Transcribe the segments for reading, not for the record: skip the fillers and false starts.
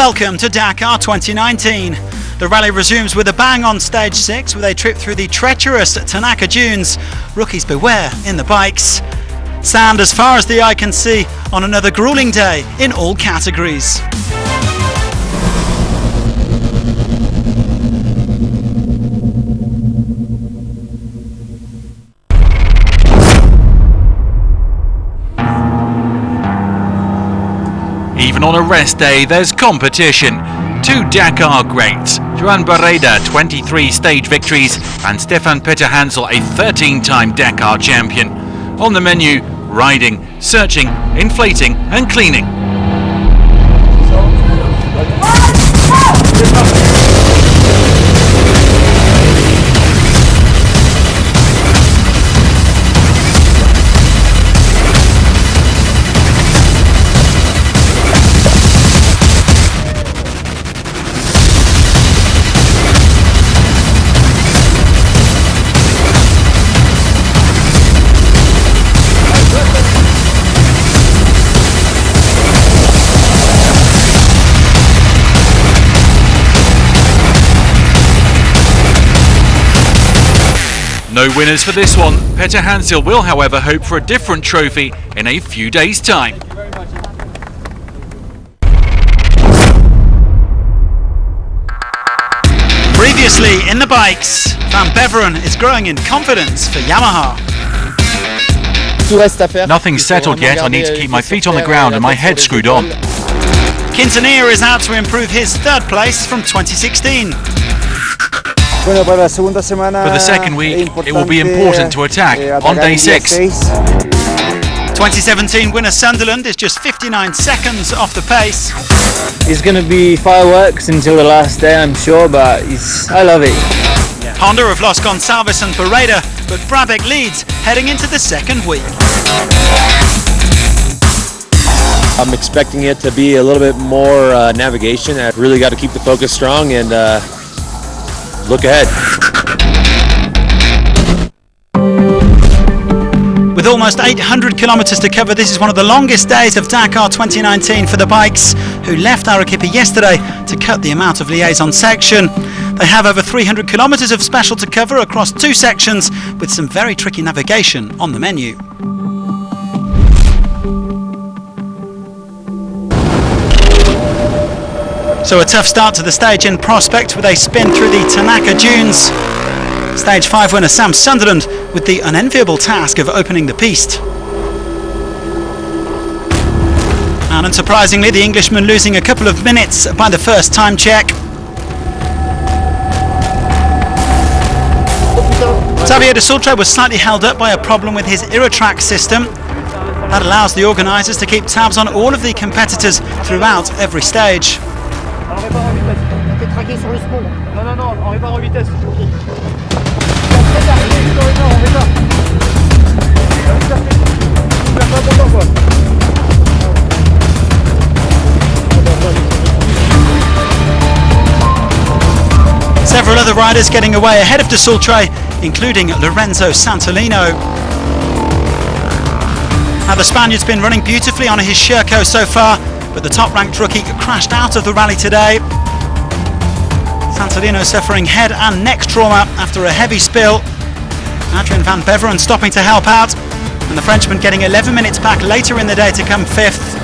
Welcome to Dakar 2019. The rally resumes with a bang on stage 6 with a trip through the treacherous Tanaka dunes. Rookies beware in the bikes. Sand as far as the eye can see on another grueling day in all categories. Even on a rest day, there's competition. Two Dakar greats, Joan Barreda, 23 stage victories, and Stefan Peter Hansel, a 13-time Dakar champion. On the menu, riding, searching, inflating and cleaning. No winners for this one. Peter Hansel will, however, hope for a different trophy in a few days' time. Previously in the bikes, Van Beveren is growing in confidence for Yamaha. Nothing's settled yet. I need to keep my feet on the ground and my head screwed on. Quintanilla is out to improve his third place from 2016. For the second week, it will be important to attack on day 6. 2017 winner Sunderland is just 59 seconds off the pace. It's going to be fireworks until the last day, I'm sure, but I love it. Honda have lost Gonçalves and Barreda, but Brabeck leads heading into the second week. I'm expecting it to be a little bit more navigation. I've really got to keep the focus strong and look ahead. With almost 800 kilometres to cover, this is one of the longest days of Dakar 2019 for the bikes, who left Arequipa yesterday to cut the amount of liaison section. They have over 300 kilometres of special to cover across 2 sections, with some very tricky navigation on the menu. So a tough start to the stage in prospect with a spin through the Tanaka dunes. Stage 5 winner Sam Sunderland with the unenviable task of opening the piste. And unsurprisingly, the Englishman losing a couple of minutes by the first time check. Xavier de Sultre was slightly held up by a problem with his Iratrack system. That allows the organisers to keep tabs on all of the competitors throughout every stage. Several other riders getting away ahead of de Sultre, including Lorenzo Santolino. Now the Spaniard's been running beautifully on his Sherco so far, but the top-ranked rookie crashed out of the rally today. Santolino suffering head and neck trauma after a heavy spill. Adrian Van Beveren stopping to help out, and the Frenchman getting 11 minutes back later in the day to come 5th.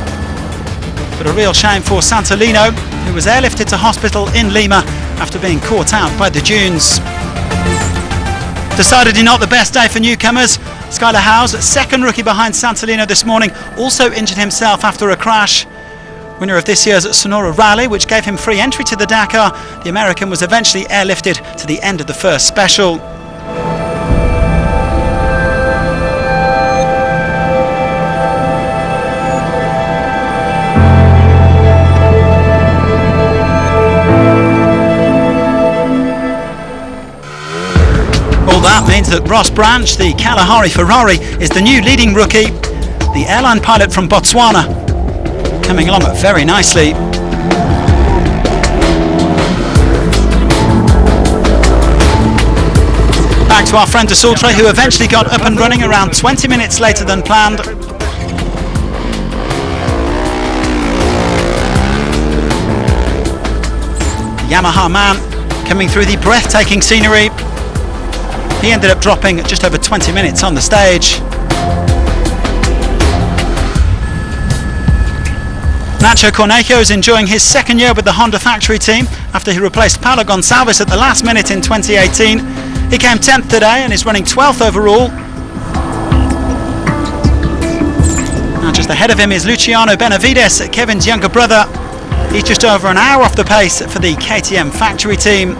But a real shame for Santolino, who was airlifted to hospital in Lima after being caught out by the dunes. Decidedly not the best day for newcomers. Skylar Howes, second rookie behind Santolino this morning, also injured himself after a crash. Winner of this year's Sonora Rally, which gave him free entry to the Dakar, the American was eventually airlifted to the end of the first special. All that means that Ross Branch, the Kalahari Ferrari, is the new leading rookie. The airline pilot from Botswana coming along very nicely. Back to our friend de Sultre, who eventually got up and running around 20 minutes later than planned. Yamaha man, coming through the breathtaking scenery. He ended up dropping just over 20 minutes on the stage. Nacho Cornejo is enjoying his second year with the Honda factory team after he replaced Paulo Gonçalves at the last minute in 2018. He came 10th today and is running 12th overall. Now just ahead of him is Luciano Benavides, Kevin's younger brother. He's just over an hour off the pace for the KTM factory team.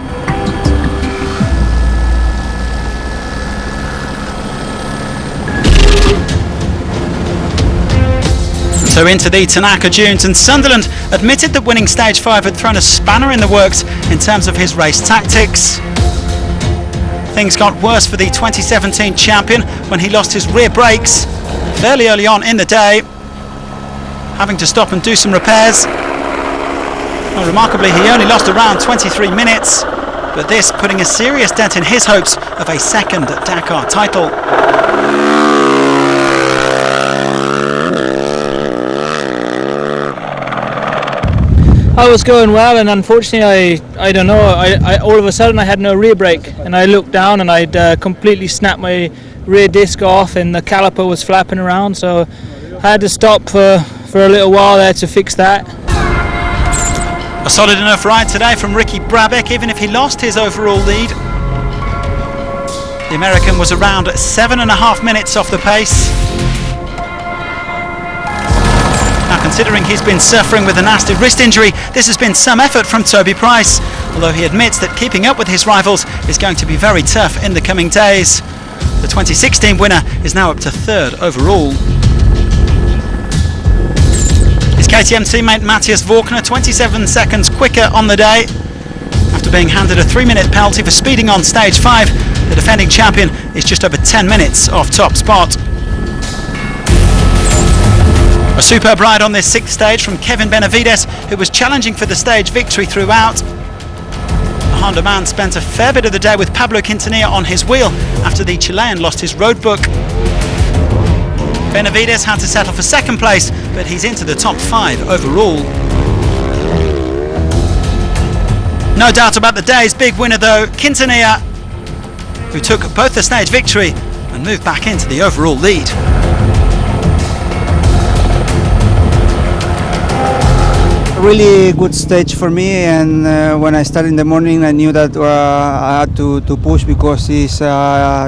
So into the Tanaka Dunes, and Sunderland admitted that winning stage 5 had thrown a spanner in the works in terms of his race tactics. Things got worse for the 2017 champion when he lost his rear brakes fairly early on in the day, having to stop and do some repairs. Well, remarkably, he only lost around 23 minutes, but this putting a serious dent in his hopes of a second Dakar title. I was going well, and unfortunately, I don't know, I all of a sudden I had no rear brake, and I looked down and I'd completely snapped my rear disc off, and the caliper was flapping around, so I had to stop for a little while there to fix that. A solid enough ride today from Ricky Brabec, even if he lost his overall lead. The American was around 7.5 minutes off the pace. Now, considering he's been suffering with a nasty wrist injury, this has been some effort from Toby Price, although he admits that keeping up with his rivals is going to be very tough in the coming days. The 2016 winner is now up to 3rd overall. His KTM teammate Matthias Vorkner 27 seconds quicker on the day. After being handed a 3-minute penalty for speeding on stage 5, the defending champion is just over 10 minutes off top spot. A superb ride on this 6th stage from Kevin Benavides, who was challenging for the stage victory throughout. The Honda man spent a fair bit of the day with Pablo Quintanilla on his wheel after the Chilean lost his road book. Benavides had to settle for 2nd place, but he's into the top 5 overall. No doubt about the day's big winner though, Quintanilla, who took both the stage victory and moved back into the overall lead. Really good stage for me, and when I started in the morning I knew that I had to push, because this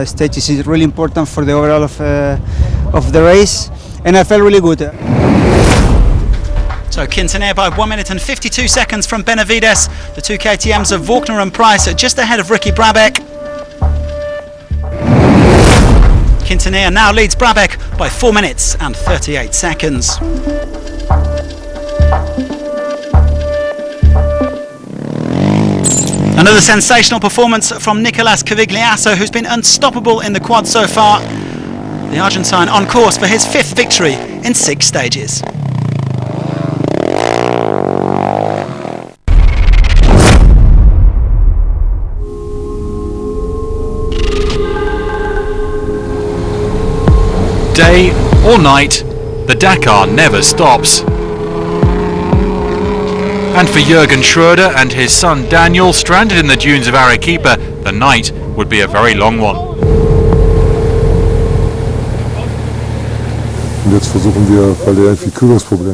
stage is really important for the overall of the race, and I felt really good. So Quintanilla by 1 minute and 52 seconds from Benavides. The two KTMs of Vorkner and Price are just ahead of Ricky Brabec. Quintanilla now leads Brabec by 4 minutes and 38 seconds. Another sensational performance from Nicolas Cavigliasso, who's been unstoppable in the quad so far. The Argentine on course for his 5th victory in 6 stages. Day or night, the Dakar never stops. And for Jürgen Schröder and his son Daniel, stranded in the dunes of Arequipa, the night would be a very long one.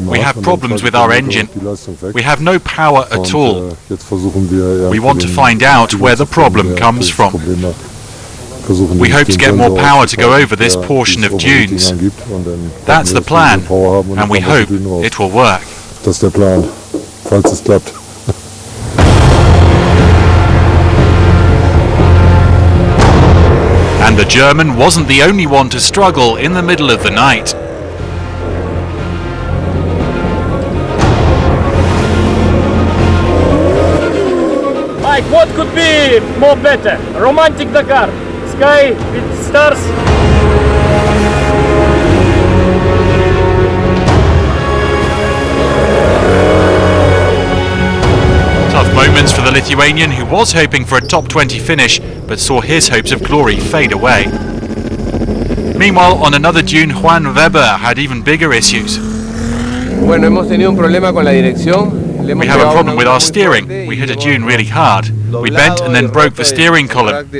We have problems with our engine. We have no power at all. We want to find out where the problem comes from. We hope to get more power to go over this portion of dunes. That's the plan, and we hope it will work. And the German wasn't the only one to struggle in the middle of the night. Mike, what could be more better? A romantic Dakar, sky with stars. Tough moments for the Lithuanian, who was hoping for a top 20 finish, but saw his hopes of glory fade away. Meanwhile, on another dune, Juan Weber had even bigger issues. Bueno, hemos tenido un problema con la dirección. We have a problem with our steering. We hit a dune really hard. We bent and then broke the steering column.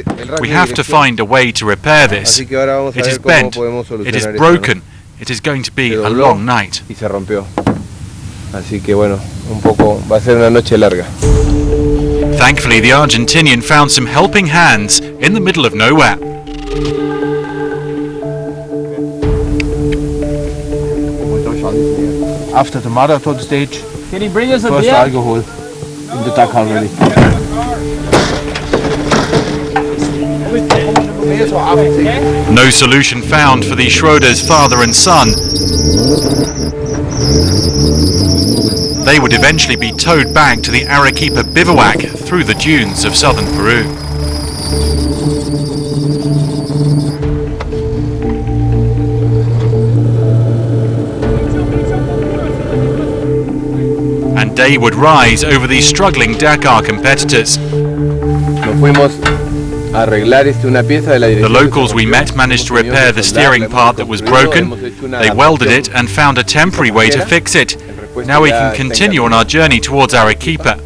We have to find a way to repair this. It is bent. It is broken. It is going to be a long night. Y se rompió. Así que bueno, va a ser una noche larga. Thankfully, the Argentinian found some helping hands in the middle of nowhere. After the marathon stage, Can you bring us a first beer? alcohol in the Dakar already. No solution found for the Schroeder's father and son. They would eventually be towed back to the Arequipa bivouac through the dunes of southern Peru. And day would rise over these struggling Dakar competitors. The locals we met managed to repair the steering part that was broken. They welded it and found a temporary way to fix it. Now we can continue on our journey towards Arequipa.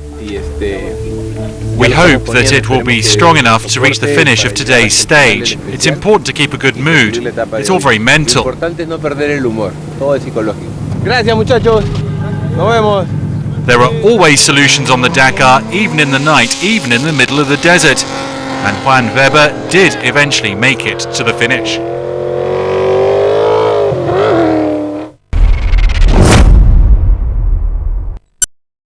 We hope that it will be strong enough to reach the finish of today's stage. It's important to keep a good mood. It's all very mental. There are always solutions on the Dakar, even in the night, even in the middle of the desert. And Juan Weber did eventually make it to the finish.